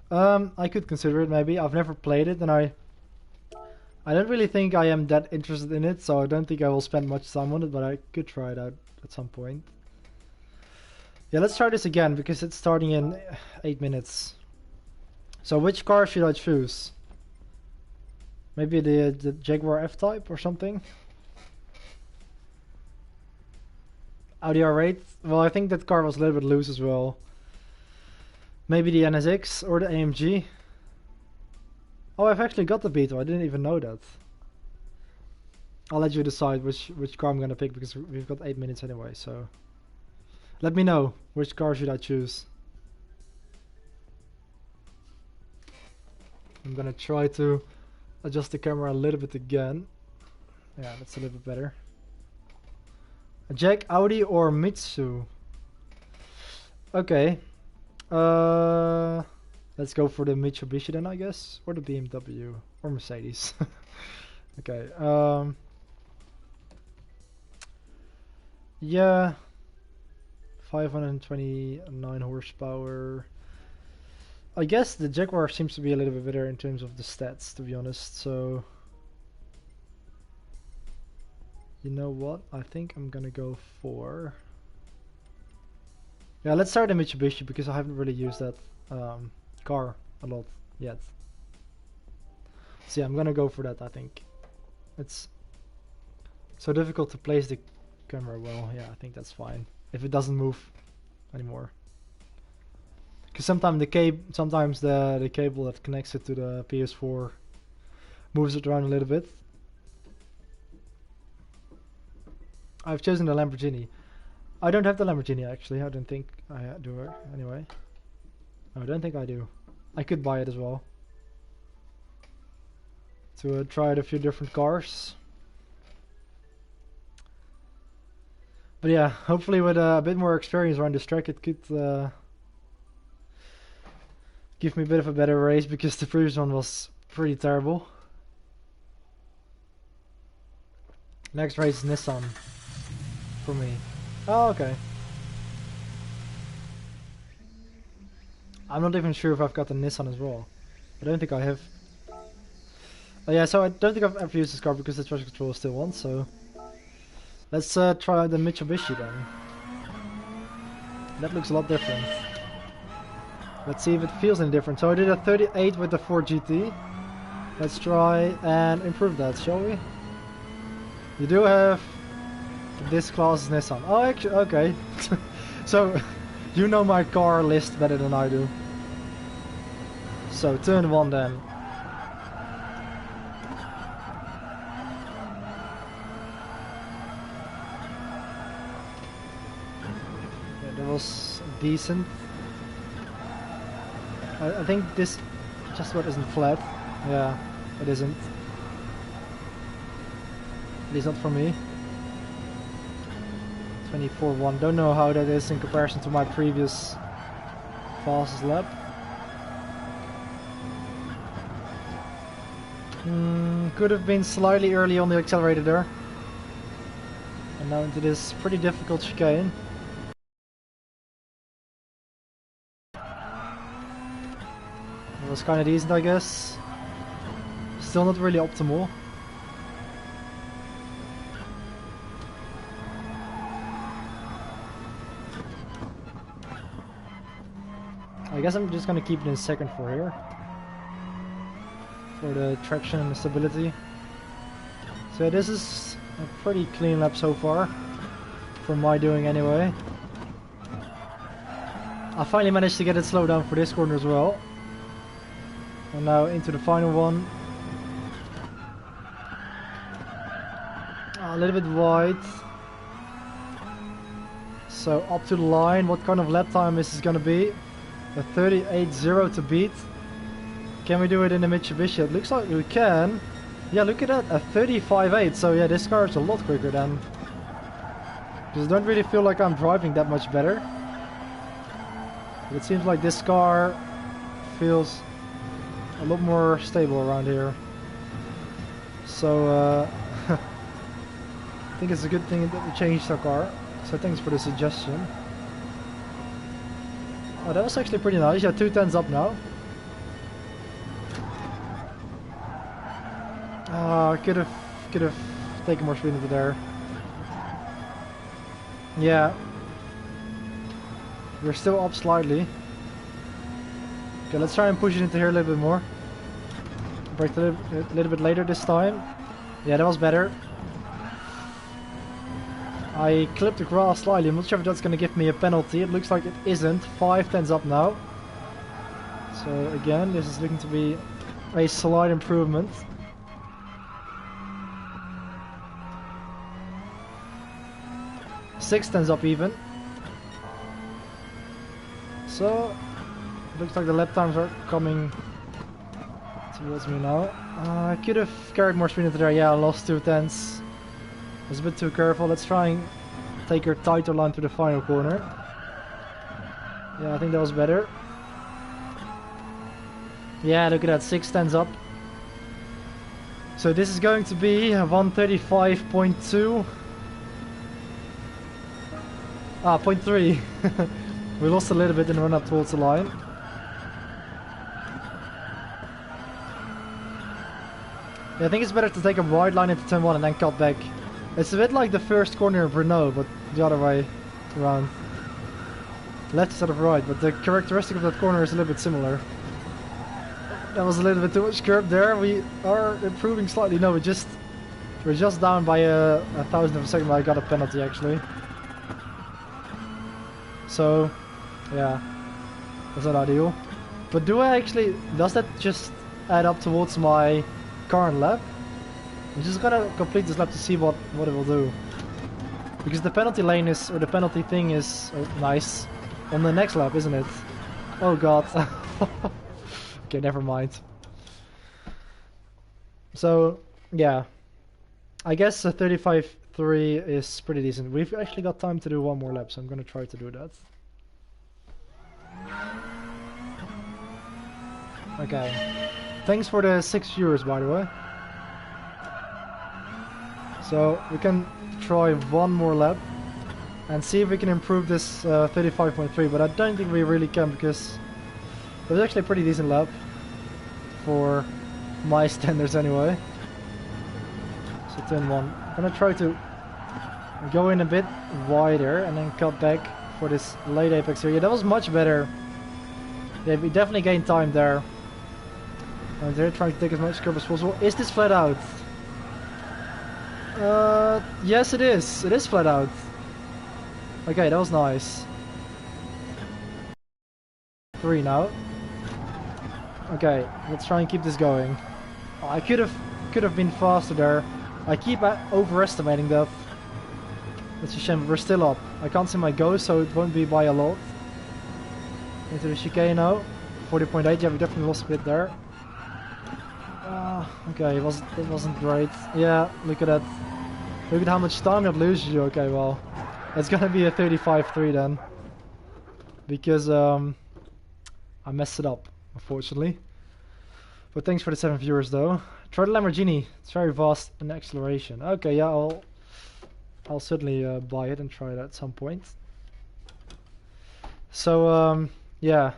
I could consider it maybe. I've never played it and I don't really think I am that interested in it, so I don't think I will spend much time on it, but I could try it out at some point. Yeah, let's try this again because it's starting in 8 minutes. So which car should I choose? Maybe the Jaguar F-Type or something? Audi R8? Well, I think that car was a little bit loose as well. Maybe the NSX or the AMG. Oh, I've actually got the Beetle. I didn't even know that. I'll let you decide which car I'm gonna pick because we've got 8 minutes anyway. So let me know which car should I choose. I'm gonna try to adjust the camera a little bit again. Yeah, that's a little bit better. A Jag, Audi or Mitsu? Okay. Let's go for the Mitsubishi then, I guess, or the BMW or Mercedes. Okay. Yeah. 529 horsepower. I guess the Jaguar seems to be a little bit better in terms of the stats, to be honest. So, you know what? I think I'm gonna go for. Yeah, let's start the Mitsubishi because I haven't really used that car a lot yet. So yeah, I'm gonna go for that. I think it's so difficult to place the camera well. Yeah, I think that's fine if it doesn't move anymore. Because sometimes the cable that connects it to the PS4 moves it around a little bit. I've chosen the Lamborghini. I don't have the Lamborghini actually. I don't think I do it anyway. No, I don't think I do. I could buy it as well. To try out a few different cars. But yeah, hopefully with a bit more experience around this track it could give me a bit of a better race because the previous one was pretty terrible. Next race is Nissan for me. Oh, okay. I'm not even sure if I've got the Nissan as well. I don't think I have. Oh yeah, so I don't think I've ever used this car because the traction control is still on, so let's try out the Mitsubishi then. That looks a lot different. Let's see if it feels any different. So I did a 38 with the 4 GT. Let's try and improve that, shall we? You do have This class is Nissan. Oh, actually, okay. So, you know my car list better than I do. So, turn 1 then. Yeah, that was decent. I think this just about isn't flat. Yeah, it isn't. At least not for me. 24.1. Don't know how that is in comparison to my previous fastest lap. Could have been slightly early on the accelerator there. And now into this pretty difficult chicane. It was kind of decent, I guess. Still not really optimal. I guess I'm just gonna keep it in second for here. For the traction and the stability. So this is a pretty clean lap so far. For my doing anyway. I finally managed to get it slowed down for this corner as well. And now into the final one. A little bit wide. So up to the line, what kind of lap time is this gonna be? A 38.0 to beat. Can we do it in the Mitsubishi? It looks like we can. Yeah, look at that, a 35.8. So yeah, this car is a lot quicker than. Because I don't really feel like I'm driving that much better. But it seems like this car feels a lot more stable around here. So I think it's a good thing that we changed our car. So thanks for the suggestion. Oh, that was actually pretty nice. Yeah, 2 tenths up now. Could have taken more speed into there. Yeah. We're still up slightly. Okay, let's try and push it into here a little bit more. Braked a little bit later this time. Yeah, that was better. I clipped the grass slightly. I'm not sure if that's going to give me a penalty. It looks like it isn't. 5 tenths up now. So again, this is looking to be a slight improvement. Six tenths up even. So it looks like the lap times are coming towards me now. I could have carried more speed into there. Yeah, I lost 2 tenths. I was a bit too careful. Let's try and take her tighter line to the final corner. Yeah, I think that was better. Yeah, look at that, 6 tenths up. So this is going to be 135.2. Ah, 0.3. We lost a little bit in the run up towards the line. Yeah, I think it's better to take a wide line into turn 1 and then cut back. It's a bit like the first corner of Renault, but the other way around. Left instead of right, but the characteristic of that corner is a little bit similar. That was a little bit too much curb there. We are improving slightly. No, we're just down by a thousandth of a second. I got a penalty actually. So, yeah, that's not ideal. But does that just add up towards my current lap? I'm just gonna complete this lap to see what it will do. Because the penalty lane is, or the penalty thing is, nice on the next lap, isn't it? Oh god. Okay, never mind. So, yeah. I guess a 35.3 is pretty decent. We've actually got time to do one more lap, so I'm gonna try to do that. Okay. Thanks for the 6 viewers, by the way. So, we can try one more lap and see if we can improve this 35.3, but I don't think we really can because it was actually a pretty decent lap for my standards anyway. So turn 1. I'm gonna try to go in a bit wider and then cut back for this late apex here. Yeah, that was much better. Yeah, we definitely gained time there. And they're trying to take as much curb as possible. Is this flat out? Yes it is. It is flat out. Okay, that was nice. 3 now. Okay, let's try and keep this going. Oh, I could have been faster there. I keep overestimating that. It's a shame, we're still up. I can't see my go, so it won't be by a lot. Into the chicane now. 40.8, yeah, we definitely lost a bit there. Okay, it wasn't great. Yeah, look at that. Look at how much time that loses you. Okay, well, it's gonna be a 35-3 then. Because I messed it up, unfortunately. But thanks for the 7 viewers though. Try the Lamborghini. It's very fast in acceleration. Okay, yeah, I'll certainly buy it and try it at some point. So yeah,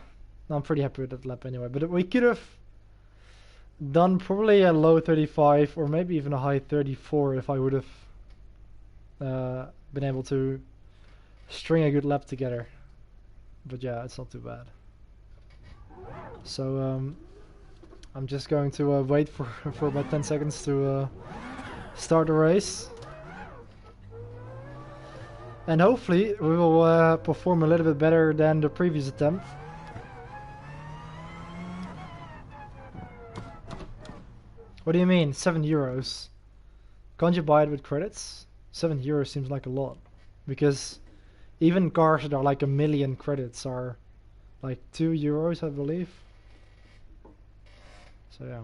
I'm pretty happy with that lap anyway. But we could have done probably a low 35 or maybe even a high 34 if I would have been able to string a good lap together. But yeah, it's not too bad. So I'm just going to wait for about 10 seconds to start the race. And hopefully we will perform a little bit better than the previous attempt. What do you mean, 7 euros? Can't you buy it with credits? 7 euros seems like a lot. Because even cars that are like 1 million credits are like 2 euros, I believe. So yeah.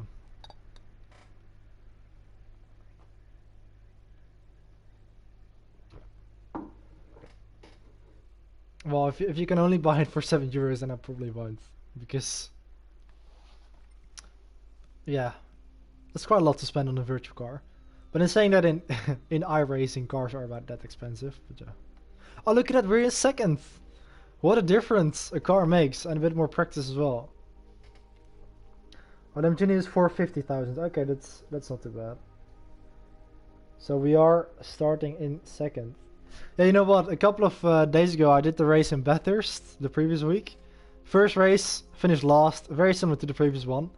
Well, if you can only buy it for 7 euros, then I probably won't. Because yeah, that's quite a lot to spend on a virtual car. But in saying that, in iRacing, cars are about that expensive. But yeah. Oh, look at that, we're in second. What a difference a car makes, and a bit more practice as well. Oh, Lamborghini is 450,000. Okay, that's not too bad. So we are starting in second. Yeah, you know what? A couple of days ago, I did the race in Bathurst the previous week. First race, finished last, very similar to the previous one.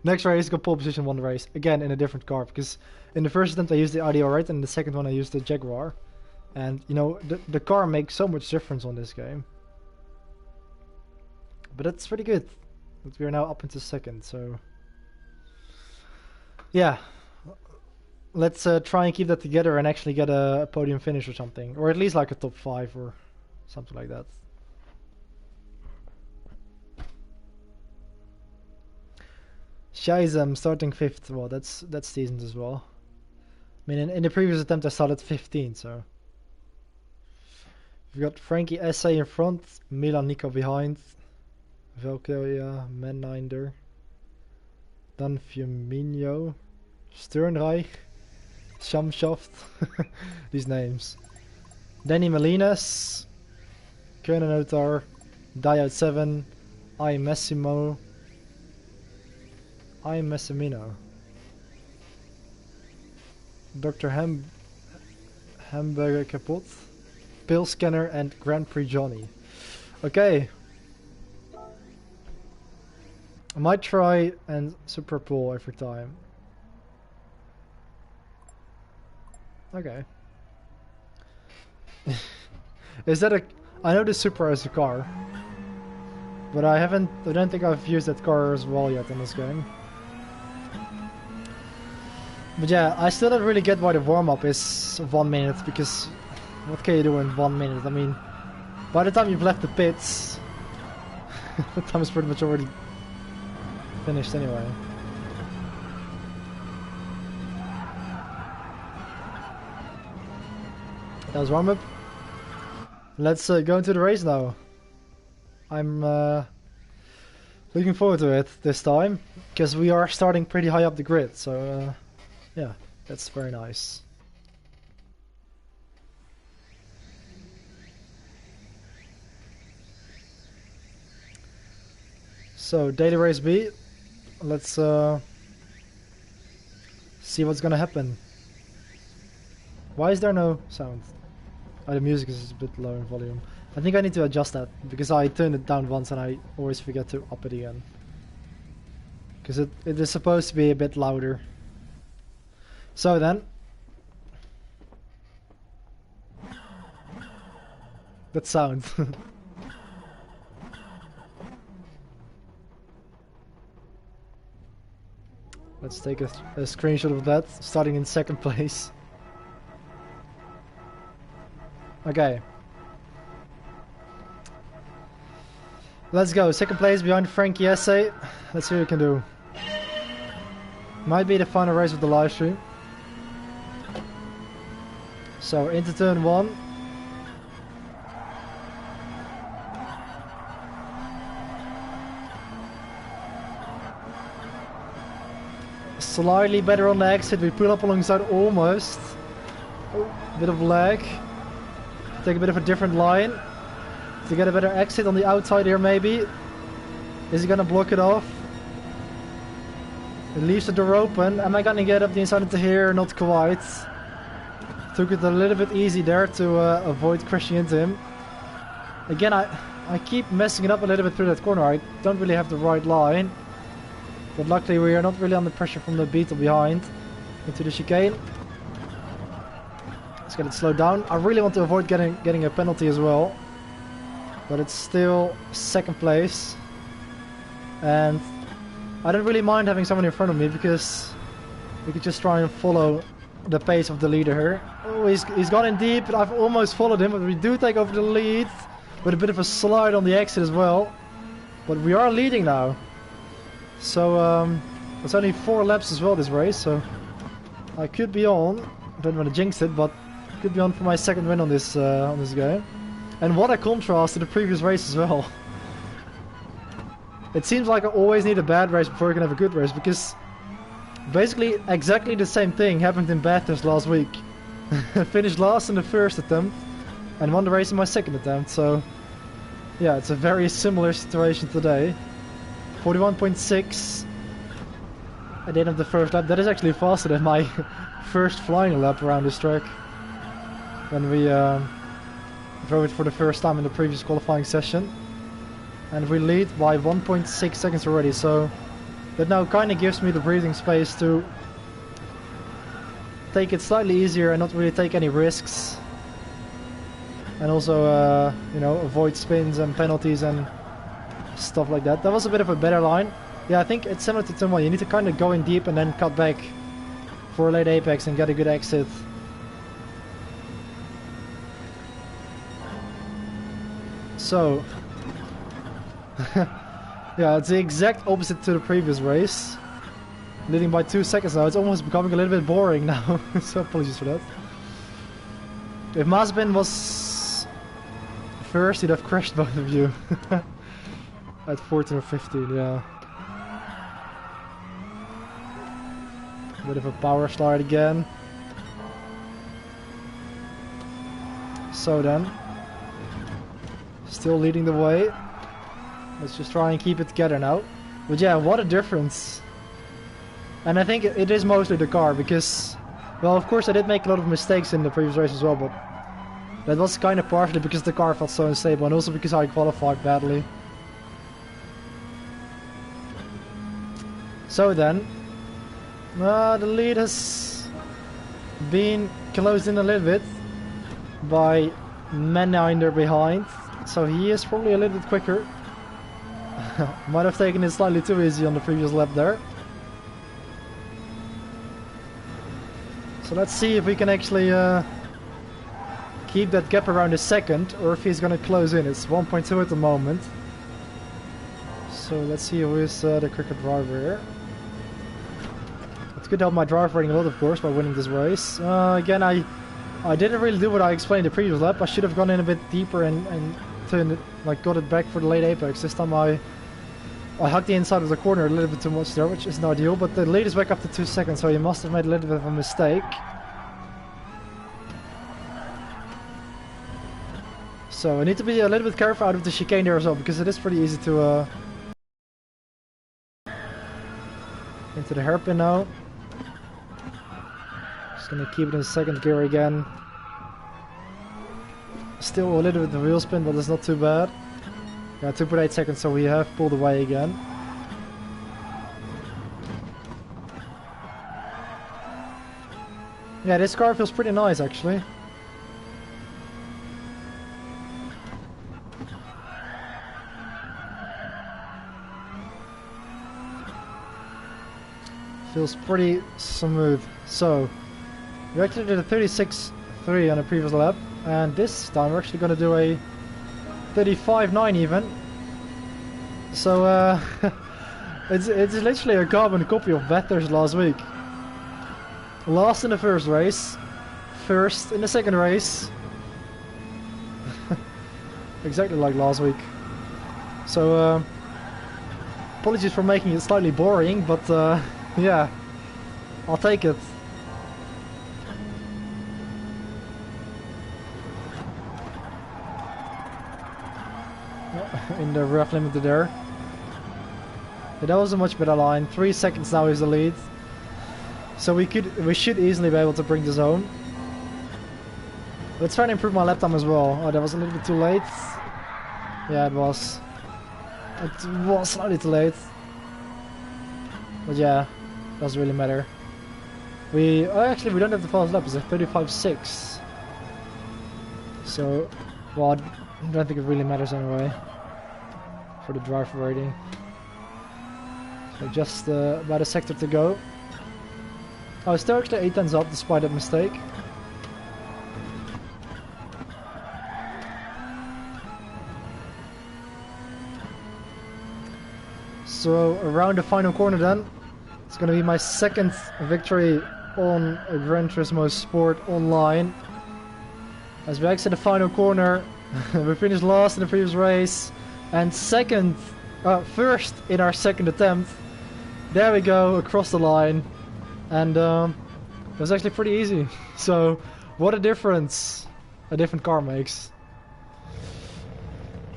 Next race, got pole position, won the race. Again, in a different car, because in the first attempt I used the Audi R8, and in the second one I used the Jaguar. And, you know, the car makes so much difference on this game. But that's pretty good. But we are now up into second, so... yeah. Let's try and keep that together and actually get a podium finish or something. Or at least like a top 5 or something like that. Scheisse, starting 5th. Well, that's decent as well. I mean, in the previous attempt I started 15, so... we've got Frankie Essay in front, Milan Nico behind, Valkyria, Menninder, Dan Firmino, Sternreich, Shamshaft, these names. Danny Melinas, Kernenotar, Diode 7, I Messimino, Dr. Hamburger Kaput, Pill Scanner, and Grand Prix Johnny. Okay. I might try and Super Pull every time. Okay. Is that a... I know the Supra is a car. But I don't think I've used that car as well yet in this game. But yeah, I still don't really get why the warm-up is 1 minute, because what can you do in 1 minute? I mean, by the time you've left the pits, the time is pretty much already finished anyway. That was warm-up. Let's go into the race now. I'm looking forward to it this time, because we are starting pretty high up the grid, so yeah, that's very nice. So, daily race B, let's see what's gonna happen. Why is there no sound? Oh, the music is a bit low in volume. I think I need to adjust that, because I turned it down once and I always forget to up it again. Because it is supposed to be a bit louder. So then, That sound. Let's take a screenshot of that, starting in second place. Okay. Let's go, second place behind Frankie Essay. Let's see what we can do. Might be the final race of the live stream. So, into turn 1. Slightly better on the exit, we pull up alongside almost. Oh, bit of lag. Take a bit of a different line to get a better exit on the outside here maybe. Is he gonna block it off? It leaves the door open. Am I gonna get up the inside into here? Not quite. Took it a little bit easy there to avoid crashing into him. Again, I keep messing it up a little bit through that corner. I don't really have the right line. But luckily we are not really under pressure from the beetle behind. Into the chicane. Let's get it slowed down. I really want to avoid getting a penalty as well. But it's still second place. And I don't really mind having someone in front of me because we could just try and follow the pace of the leader here. Oh, he's gone in deep. I've almost followed him, but we do take over the lead. With a bit of a slide on the exit as well. But we are leading now. So, it's only 4 laps as well this race, so I could be on. I don't want to jinx it, but could be on for my second win on this game. And what a contrast to the previous race as well. It seems like I always need a bad race before I can have a good race, because basically exactly the same thing happened in Bathurst last week. I finished last in the first attempt and won the race in my second attempt, so yeah, it's a very similar situation today. 41.6 at the end of the first lap. That is actually faster than my first flying lap around this track when we drove it for the first time in the previous qualifying session. And we lead by 1.6 seconds already, so that now kind of gives me the breathing space to take it slightly easier and not really take any risks. And also, you know, avoid spins and penalties and stuff like that. That was a bit of a better line. Yeah, I think it's similar to turn 1. You need to kind of go in deep and then cut back for a late apex and get a good exit. So, yeah, it's the exact opposite to the previous race. Leading by 2 seconds now. It's almost becoming a little bit boring now. So apologies for that. If Mazbin was first, he'd have crashed both of you. At 14 or 15, yeah. Bit of a power slide again. So then, still leading the way. Let's just try and keep it together now. But yeah, what a difference. And I think it is mostly the car, because, well, of course I did make a lot of mistakes in the previous race as well, but that was kind of partially because the car felt so unstable and also because I qualified badly. So then, the lead has been closed in a little bit by Menhinder behind, so he is probably a little bit quicker. Might have taken it slightly too easy on the previous lap there. So let's see if we can actually keep that gap around a second, or if he's gonna close in. It's 1.2 at the moment. So let's see who is the quicker driver here. It could help my drive rating a lot, of course, by winning this race. Again, I didn't really do what I explained in the previous lap. I should have gone in a bit deeper and turned it, like, got it back for the late apex. This time I hugged the inside of the corner a little bit too much there, which isn't ideal, but the lead is back up to 2 seconds, so he must have made a little bit of a mistake. So I need to be a little bit careful out of the chicane there as well, because it is pretty easy to into the hairpin now. Just gonna keep it in second gear again. Still a little bit of wheel spin, but it's not too bad. Yeah, 2.8 seconds, so we have pulled away again. Yeah, this car feels pretty nice actually. Feels pretty smooth. So, we actually did a 36.3 on the previous lap, and this time we're actually going to do a 35.9 even. So, it's literally a carbon copy of Vetter's last week. Last in the first race, first in the second race. Exactly like last week. So, apologies for making it slightly boring, but yeah, I'll take it. In the rough limiter there. Yeah, that was a much better line. 3 seconds now is the lead. So we should easily be able to bring this home. Let's try and improve my lap time as well. Oh, that was a little bit too late. Yeah, it was. It was slightly too late. But yeah, doesn't really matter. Actually we don't have the fast lap, it's a 35.6. So, well, I don't think it really matters anyway. For the driver rating. So just about a sector to go. Oh, still actually 8 tenths up despite that mistake. So around the final corner then, it's going to be my second victory on a Gran Turismo Sport online. As we exit the final corner, we finished last in the previous race and first in our second attempt. There we go, across the line, and it was actually pretty easy. So what a difference a different car makes.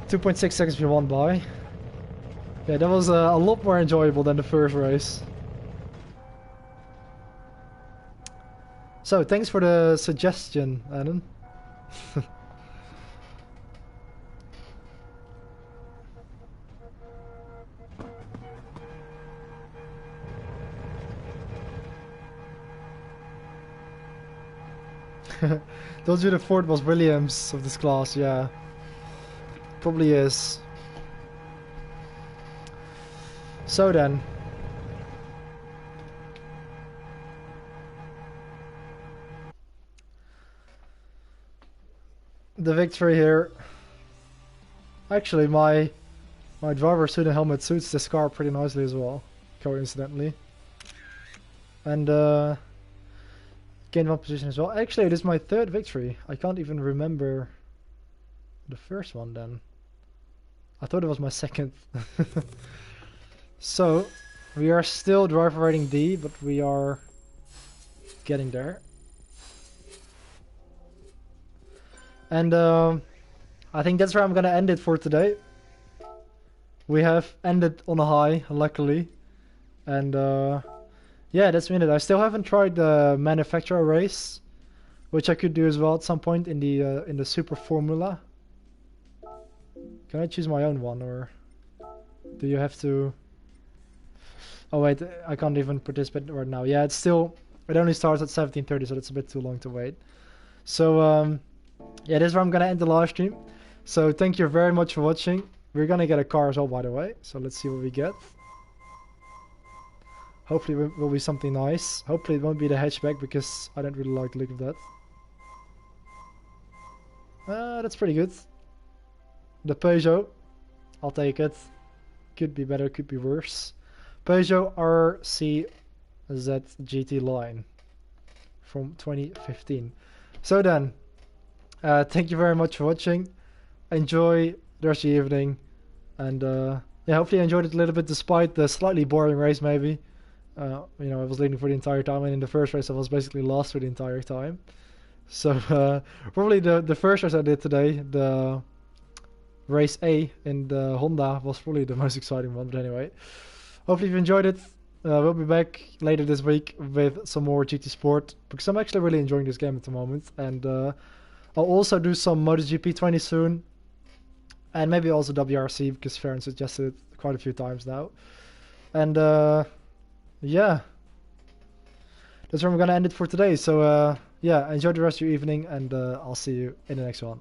2.6 seconds we won by. Yeah, that was a lot more enjoyable than the first race. So, thanks for the suggestion, Adam. Told you the Ford was Williams of this class, yeah. Probably is. So then. The victory here. Actually, my driver suit and helmet suits this car pretty nicely as well, coincidentally. And gained 1 position as well. Actually, it is my third victory. I can't even remember the first one then. I thought it was my second. So, we are still driver rating D, but we are getting there. And I think that's where I'm gonna end it for today. We have ended on a high, luckily. And yeah, that's been it. I still haven't tried the manufacturer race, which I could do as well at some point in the Super Formula. Can I choose my own one, or do you have to? Oh wait, I can't even participate right now. Yeah, it only starts at 17:30, so that's a bit too long to wait. So yeah, this is where I'm gonna end the live stream. So thank you very much for watching. We're gonna get a car as well, by the way. So let's see what we get. Hopefully it will be something nice. Hopefully it won't be the hatchback, because I don't really like the look of that. That's pretty good. The Peugeot, I'll take it. Could be better, could be worse. Peugeot RCZ GT line from 2015. So then, thank you very much for watching. Enjoy the rest of the evening, and yeah, hopefully you enjoyed it a little bit despite the slightly boring race. Maybe you know, I was leading for the entire time, and in the first race I was basically lost for the entire time. So probably the first race I did today, the race A in the Honda, was probably the most exciting one. But anyway, hopefully you've enjoyed it. We'll be back later this week with some more GT Sport, because I'm actually really enjoying this game at the moment. And I'll also do some MotoGP 20 soon, and maybe also WRC, because Farron suggested it quite a few times now. And yeah, that's where I'm gonna end it for today. So yeah, enjoy the rest of your evening, and I'll see you in the next one.